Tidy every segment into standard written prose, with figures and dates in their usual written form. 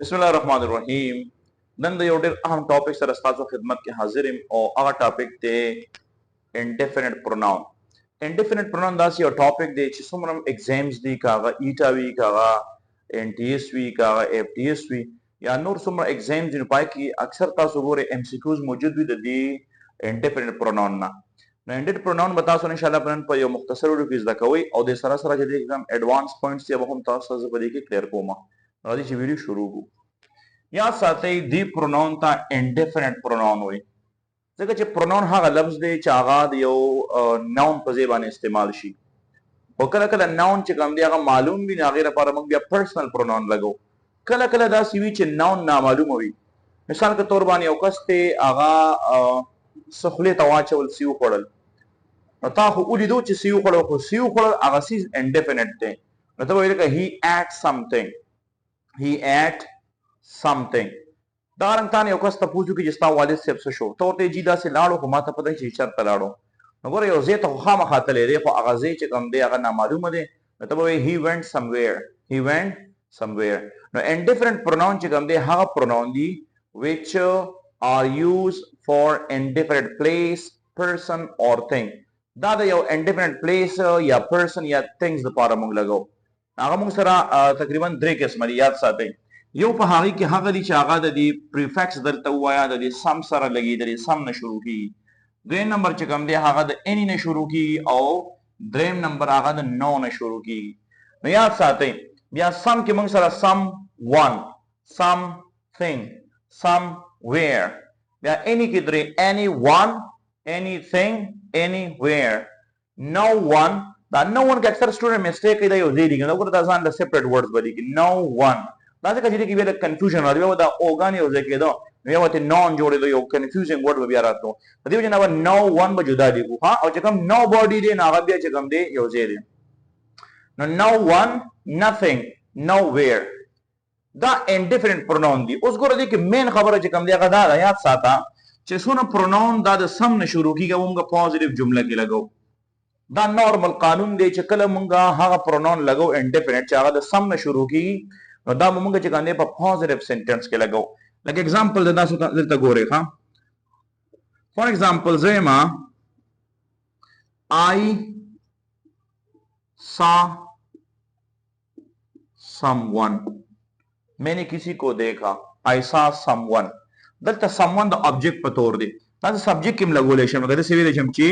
बिस्मिल्लाहिर्रहमानिर्रहीम। None the your अहम topic sir अस्ताद खिदमत के हाजिर और अगर टॉपिक थे indefinite pronoun. Indefinite pronoun दासी और टॉपिक दे चिसुमरम एग्जाम्स दी कागा ईटा वी कागा एनटीएस वी कागा एफटीएस वी या नूर सुमर एग्जाम्स जिन पाए की अक्सर तासु गोरे एमसीक्यूज मौजूद भी दी indefinite pronoun ना indefinite pronoun बता सो इंशाल्लाह बनन पर यो मुख्तसर रिवीज दा कोई और दे सारा सारा जदे एकदम एडवांस पॉइंट्स ये हम तासु से बदी के क्लियर कोमा राजी ची वीडियो शुरू हो या साथे दी प्रोनाउन ता indefinite pronoun हुई ځکه چې پروناون هغه لفظ دی چې هغه د یو ناون په ځای باندې استعمال شي او کله کله ناون چې کوم دی هغه معلوم وي نه غیر لپاره موږ بیا پرسنل پروناون لګو کله کله دا سی وی چې ناون نامعلوم وي مثال کے طور باندې یو کس ته هغه سخله تواچول سیو خړل نو تا خو ولیدو چې سیو خړل خو سیو خړل هغه سیز انډیفینټ دی نو ته وایې که هی ate something دارن تانه یو کس ته پوښتنه کې چې ستا والد صاحب څه شو ته ورته جی دا سه لاړو خو ما ته پته چې چرته لاړو نو ګوره یو ځای ته خامہ خاطلې دی خو هغه ځای چې کوم دی هغه نامعلومه دی نو ته وایې he went somewhere نو indifferent pronoun چې کوم دی هغه pronoun دی which are used for indifferent place person or thing دا د یو indifferent place یا person یا things لپاره موږ لګو هغه موږ سره تقریبا 3 قسم دي یاد ساتئ یو په هغه کې هغه دي چې هغه د دې پریفکس درته وایا د دې سم سره لګي د دې سم نه شروع کی دویم نمبر چې کوم دی هغه د اني نه شروع کی او دریم نمبر هغه د نو نه شروع کی نو یاد ساتئ بیا سم کې موږ سره سم one something somewhere بیا اني کې درې anyone anything anywhere no one دا no one کې اکثر سټوډنټ میسټیک کوي دا یو ځای دی نو ګوره دا ځان د سیپریټ ورډز بدی کی no one دا څنګه چې کې ویل کنفیوژن راځي دا اوګانی او ځکه دا نو یو ته نون جوړې دی یو کنفیوزینګ ورډ بیا راځو په دې وجه نه نو ون به جدا دی ها او چې کوم نو باډي دی نه هغه بیا چې کوم دی یو ځای دی نو نو ون nothing nowhere دا انډیفرنٹ پروناون دی اوس ګوره دې کې مین خبره چې کوم دی هغه دا یاد ساته چې څونه پروناون دا د سم نه شروع کیږي موږ پوزټیو جمله کې لګو دا نارمل قانون دی چې کله موږ هغه پروناون لګو انډیفرنٹ چې هغه د سم نه شروع کیږي نو دا موږ چې باندې په پوزټیو سنټنس کې لګاو لکه एग्जांपल دا څه دلته ګورئ ها فور एग्जांपल زما I saw someone मैंने किसी को देखा I saw someone دلته someone د ऑब्जेक्ट په تور دی دا سبجیکټ کوم لګولې شم لکه څه ویل شم چې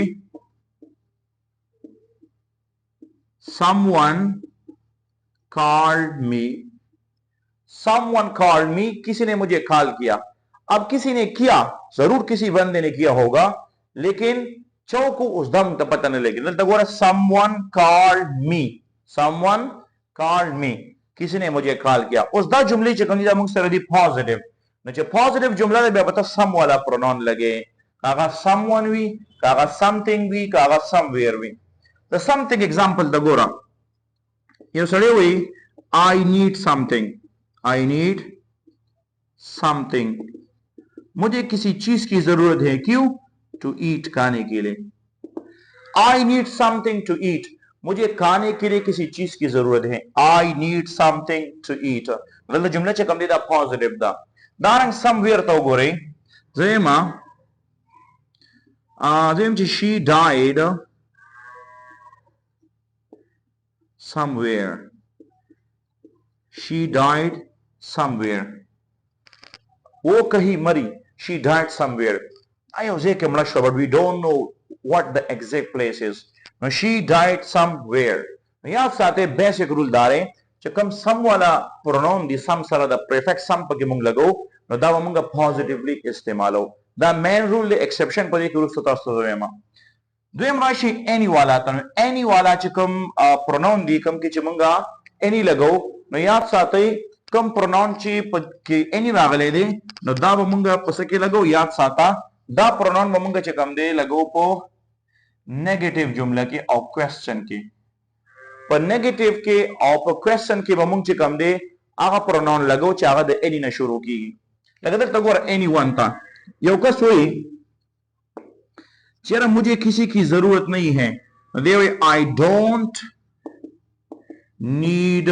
someone called me someone called me किसी ने मुझे कॉल किया अब किसी ने किया जरूर किसी बंदे ने किया होगा लेकिन चौको उस दम तो पता नहीं लगी someone called me किसी ने मुझे कॉल किया उस दा जुमले च कंदी मुंग सर दी पॉजिटिव न च पॉजिटिव जुमला दे बता सम वाला प्रोनाउन लगे कागा someone वी कागा something वी कागा somewhere वी the something example द गोरा ये सड़े हुई I need something मुझे किसी चीज की जरूरत है क्यों टू ईट खाने के लिए I need something to eat मुझे खाने के लिए किसी चीज की जरूरत है I need something to eat मतलब जुमला च कम दा पॉजिटिव दा दारंग somewhere तो गोरे जेमा जेम ची she died somewhere वो कहीं मरी she died somewhere I was but we don't know what the exact place is no she died somewhere याद साथे बेसिक रूल दारे چې کوم सम वाला प्रोनाउन दि सम सره د प्रीफिक्स सम पके موږ لګو نو دا موږ پوزټیولی استعمالو دا مین رول ایکسپشن پدې کې ورسته تاسو وایم دویم راشي any والا ته any والا چې کوم پروناون دی کوم کې چې موږ any لګو نو یاد ساتئ کوم پروناون چې کې any راغلي دي نو دا به موږ پس کې لګو یاد ساته دا پروناون به موږ چې کوم دی لګو په نیگیټیو جمله کې او کوېسچن کې په نیگیټیو کې او په کوېسچن کې به موږ چې کوم دی هغه پروناون لګو چې هغه د any نه شروع کیږي لکه دلته ګور anyone تا یو کس وایي چیرې मुझे किसी की जरूरत नहीं है दे I don't need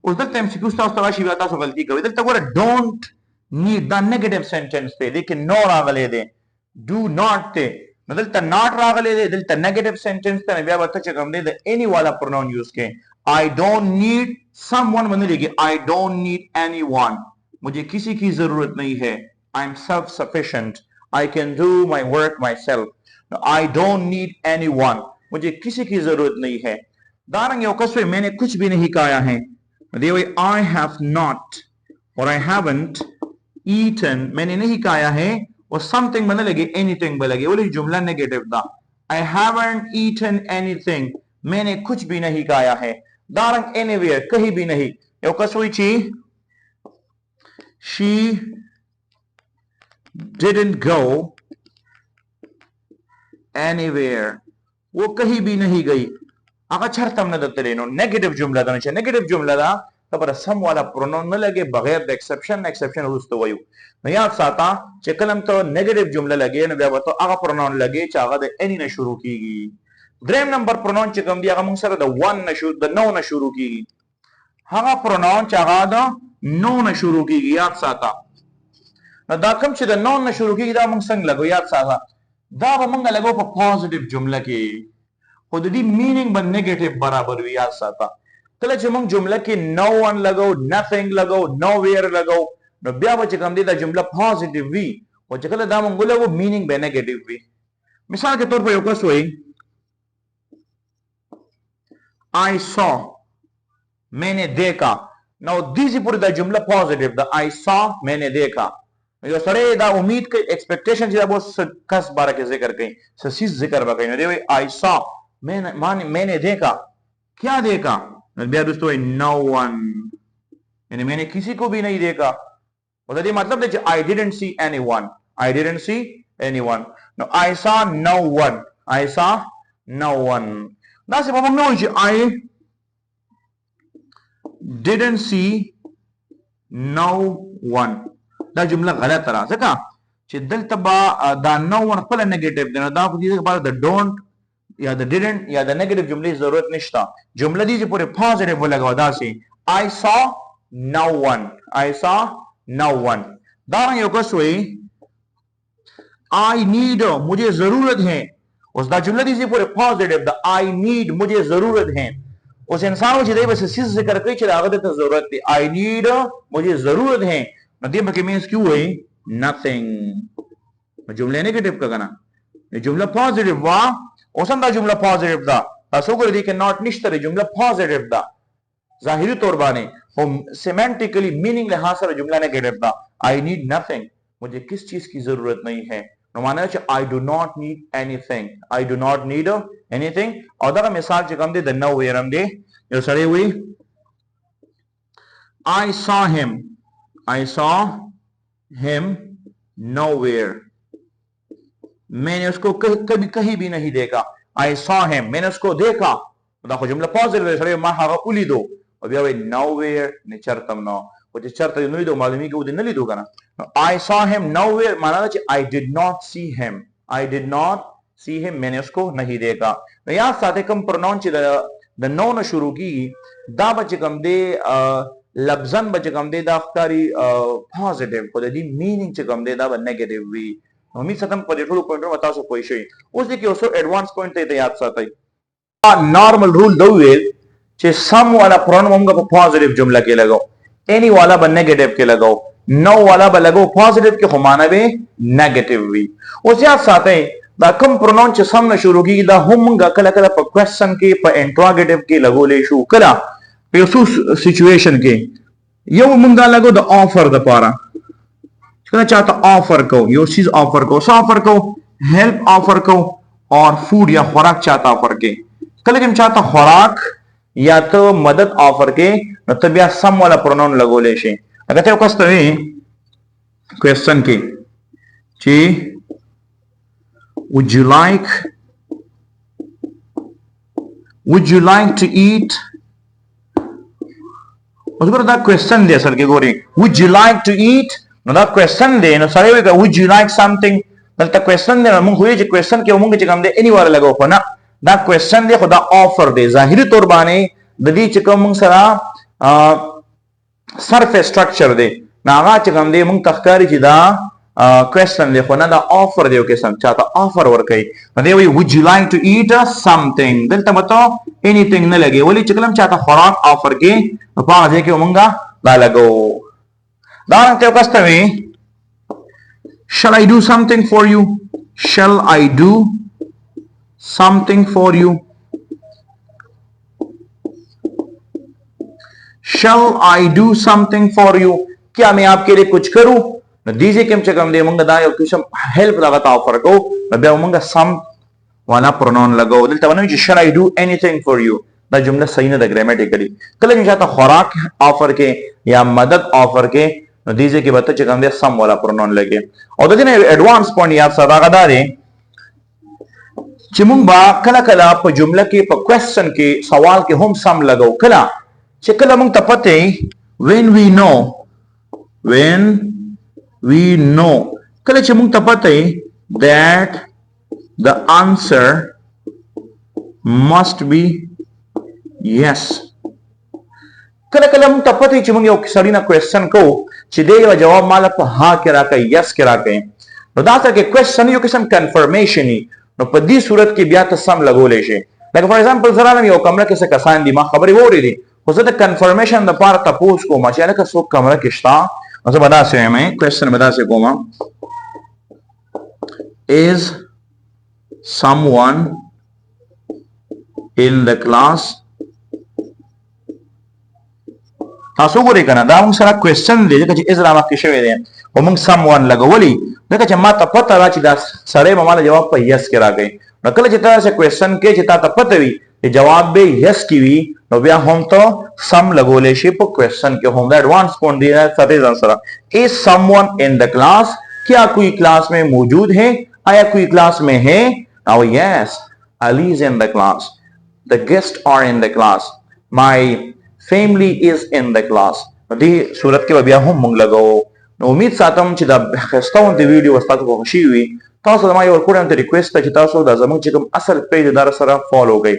اوس دلته ام سی کیو تاسو راشي بیا تاسو غلطي کوي دلته ګوره ډونټ نیډ دا نیگیټیو سنټنس دی لیکن نو راغلی دی ډو ناٹ دی نو دلته ناٹ راغلی دی دلته نیگیټیو سنټنس ته بیا به ته چې کوم دی د any والا پروناون یوز کړي I don't need someone باندې لګي I don't need anyone मुझे किसी की जरूरत नहीं है I am self sufficient I can do my work myself no, I don't need anyone मुझे किसी की जरूरत नहीं है दारंग यो कसवे मैंने कुछ भी नहीं खाया है देवे I have not और I haven't eaten मैंने नहीं खाया है और something बना लगे anything बना लगे बोले जुमला नेगेटिव था I haven't eaten anything मैंने कुछ भी नहीं खाया है दारंग anywhere कहीं भी नहीं यो कसवे ची she didn't go anywhere वो कहीं भी नहीं गई अगर छरतम न दत्ते नो नेगेटिव जुमला था नशा नेगेटिव जुमला था तब सम वाला प्रोनाउन न लगे बगैर द एक्सेप्शन रुस्तो वयु न याद साता चे कलम तो नेगेटिव जुमला लगे न बया तो अगर प्रोनाउन लगे चागा द एनी न शुरू कीगी ड्रेम नंबर प्रोनाउन चे कम दिया का मंग सर द वन न शुरू द नो न शुरू कीगी हागा प्रोनाउन चागा द नो न शुरू कीगी याद साता न दा कम चे द नो न शुरू कीगी दा मंग संग लगो याद साता दा मंग लगो पर पॉजिटिव जुमला की खुद दी मीनिंग बन नेगेटिव बराबर भी याद साता कल जमंग जुमला की no one लगो nothing लगो nowhere लगो न ब्या बचे कम दा जुमला पॉजिटिव भी और जकल दा मंग लगो मीनिंग बे नेगेटिव भी मिसाल के तौर पर योकस होई I saw मैंने देखा नाउ दिस इज पूरी दा जुमला पॉजिटिव दा I saw मैंने देखा यो सरे दा उम्मीद के एक्सपेक्टेशन जी दा बहुत कस बार के जिक्र कई ससीस जिक्र बा कई देवे I saw मैंने देखा क्या देखा बिया दोस्तों no one यानी मैंने किसी को भी नहीं देखा मतलब ये मतलब है I didn't see anyone I didn't see anyone no I saw no one I saw no one दा से बाबा no I didn't see no one दा जुमला गलत तरह से का چې دلته با دا no one خپل نیگیټیو دی نو دا په دې لپاره د don't या द didn't या द नेगेटिव जुमले की जरूरत नشता जुमला दी जो पूरे पॉजिटिव वो लगा दा से I saw no one I saw no one Darrang यो कसोई I need मुझे जरूरत है उस दा जुमला दी जो पूरे पॉजिटिव द I need मुझे जरूरत है उस इंसान को जिदे बस सिस जिक्र कई चला आगे तो जरूरत थी I need मुझे जरूरत है नदी में के मींस क्यों हुई nothing जुमले नेगेटिव का गाना ये जुमला पॉजिटिव वा ओसंदा जुमला पॉजिटिव दा असोगर दी के नॉट निश्तरे जुमला पॉजिटिव दा जाहिरी तौर बाने हम सेमेंटिकली मीनिंग लिहाज से जुमला नेगेटिव दा आई नीड नथिंग मुझे किस चीज की जरूरत नहीं है नो माने है I do not need anything I do not need anything और दा मिसाल च कम दे द नो वेयर हम दे यो सरे हुई आई सॉ हिम नोवेयर मैंने उसको कभी कहीं भी नहीं देखा I saw him मैंने उसको देखा देखो जुमला पॉजिटिव है सरे मा हागा उली दो अब या वे nowhere ने चरतम नो वो जो चरत नो दो मालूमी के वो दिन नहीं दो ना I saw him nowhere माना ना I did not see him I did not see him मैंने उसको नहीं देखा तो यहाँ साथे कम प्रोनाउन च द नो न शुरू की दा बच्चे कम दे लफ्जन बच्चे कम दे दा कारी पॉजिटिव को दी मीनिंग च कम दे दा नेगेटिव भी उम्मीद सतम पर थोड़ा पॉइंट बता सो कोई शे उस देखिए उसो एडवांस पॉइंट ते याद साथ है नॉर्मल रूल दो वे जे सम वाला प्रोनाउन हमका पॉजिटिव जुमला के लगाओ एनी वाला बन नेगेटिव के लगाओ नो वाला बन लगाओ पॉजिटिव के खमाना बे नेगेटिव भी उस याद साथ है दा कम प्रोनाउन च सम न शुरू की दा हमका कला कला पर क्वेश्चन के पर इंट्रोगेटिव के लगो ले शू कला पे सिचुएशन के यो मुंगा लगो द ऑफर द पारा कहना चाहता ऑफर को यो चीज ऑफर को सो ऑफर को हेल्प ऑफर को और फूड या खुराक चाहता ऑफर के कल जब चाहता खुराक या तो मदद ऑफर के तब या सम वाला प्रोनाउन लगो ले शे अगर ते कस्त है क्वेश्चन के जी would you like to eat उसको दा क्वेश्चन दे सर के गोरी would you like to eat no da question de no sare ka would you like something dalta question de mung huye je question ke mung je kam de any wala lago pana da question de khuda offer de zahiri tor bane dadi chikam mung sara surface structure دی ناغه چې کوم دی مونږ تخکاری چې دا question دی خو نه دا offer دی او قسم چاته offer ورکړي نو دی وی would you like to eat something دلته مته anything نه لګي ولی چې کلم چاته خوراک offer کې په هغه ځای کې مونږه دا لګو دا ته کسته وی shall I do something for you shall I do something for you shall I do something for you क्या मैं आपके लिए कुछ करूं न दीजिए कि हम चकम दे मंगा दा कुछ हेल्प लगाता ऑफर को बे मंगा सम वाला प्रोनाउन लगाओ दिल तवनो shall I do anything for you दा जुमला सही ना द ग्रामेटिकली कल मैं चाहता खुराक ऑफर के या मदद ऑफर के न दीजिए कि बता चकम दे सम वाला प्रोनाउन लगे और दिन एडवांस पॉइंट याद सदा गदा दे चिमुंग बा कला कला प जुमला के प क्वेश्चन के सवाल के हम सम लगाओ कला चकला मंग तपते when we know कल चमुंग तपते that the answer must be yes कल मंग तपते चमुंग यो सड़ी ना क्वेश्चन को चिदे यो जवाब माला प हाँ करा के yes करा के नो दाता के क्वेश्चन यो किसम कंफर्मेशन ही नो पदी सूरत की ब्यात सम लगो लेशे like for example जरा ना यो कमरा किसे कसान दी मां खबरी वो रही हो सकता कंफर्मेशन द पार तपोस को माचिया का सो कमरा किस्ता ऐसे बता से मैं क्वेश्चन बता से comma is someone in the class तासो बोले करना दा हम सारा क्वेश्चन दे जे इस रामा किसे वे दे हम someone लगवली देखा जमा तपत आला चिदा सरे मामा जवाब पे यस करा गए नकल चिता से क्वेश्चन के चिता तपत हुई जवाब बे यस की हुई नो बिया हम तो सम लगोले शिप क्वेश्चन के हम एडवांस पॉइंट दिया सते answer is someone in the class क्या कोई क्लास में मौजूद है आया कोई क्लास में है now yes Ali is in the class the guest are in the class my family is in the class दी सूरत के बिया हम मंग लगाओ उम्मीद सातम چې دا خستون دی ویډیو واستاسو په خوشي وي تاسو زما یو کوم ته ریکوست چې تاسو دا زموږ چې کوم اصل پیج دار سره فالو کړئ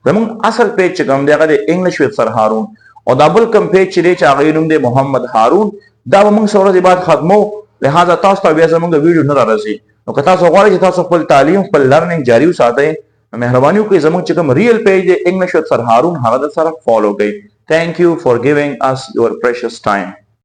زموږ اصل پیج چې کوم دی هغه د انګلیش وذ سر هارون او دا بل کوم پیج چې هغه نوم دی محمد هارون دا موږ سره د بعد ختمو لہذا تاسو ته بیا زموږ ویډیو نه راځي نو که تاسو غواړئ چې تاسو خپل تعلیم خپل لرنینګ جاری وساتئ مهرباني وکړئ زموږ چې کوم ریل پیج دی انګلیش وذ سر هارون هغه سره فالو کړئ Thank you for giving us your precious time.